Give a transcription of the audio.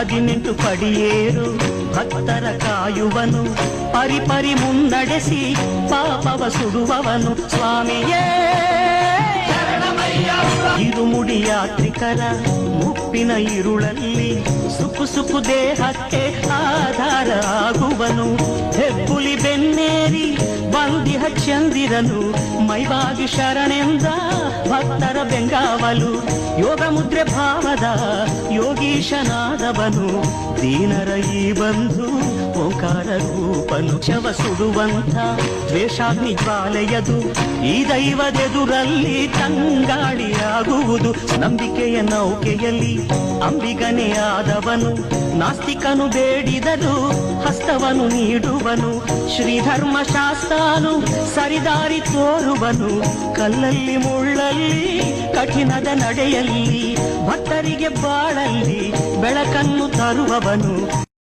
18 ಪಡಿಯೇರು ಭಕ್ತರ ಕಾಯುವನು, ಪರಿಪರಿ ಮುನ್ನಡೆಸಿ ಪಾಪವ ಸುಡುವವನು ಸ್ವಾಮಿಯೇ. ಇರುಮುಡಿ ಯಾತ್ರಿಕರ ಮುಪ್ಪಿನ ಇರುಳಲ್ಲಿ ಸುಕು ಸುಕು ದೇಹಕ್ಕೆ ಆಧಾರ ಆಗುವನು, ಹೆಬ್ಬುಲಿ ಬೆನ್ನೇರಿ ಬಂದಿಹ ಚಂದಿರನು, ಮೈವಾಗಿ ಶರಣೆಂದ ಭಕ್ತರ ಬೆಂಗಾವಲು, ಯೋಗ ಮುದ್ರೆ ಭಾವದ ಯೋಗೀಶನಾದವನು, ದೀನರ ಈ ಬಂಧು ಓಂಕಾರ ರೂಪನು, ಶವ ಸುಡುವಂಥ ದ್ವೇಷಾಗ್ನಿ ಜ್ವಾಲೆಯದು ಈ ದೈವದೆದುರಲ್ಲಿ ತಂಗಾಳಿಯಾಗುವುದು. ನಂಬಿಕೆಯ ನೌಕೆಯಲ್ಲಿ ಅಂಬಿಗನೇ ಆದವನು, ನಾಸ್ತಿಕನು ಬೇಡಿದರು ಹಸ್ತವನು ನೀಡುವನು, ಶ್ರೀಧರ್ಮ ಶಾಸ್ತಾನು ಸರಿದಾರಿ ತೋರುವನು, ಕಲ್ಲಲ್ಲಿ ಮುಳ್ಳಲ್ಲಿ ಕಠಿಣದ ನಡೆಯಲ್ಲಿ ಭಕ್ತರಿಗೆ ಬಾಳಲ್ಲಿ ಬೆಳಕನ್ನು ತರುವವನು,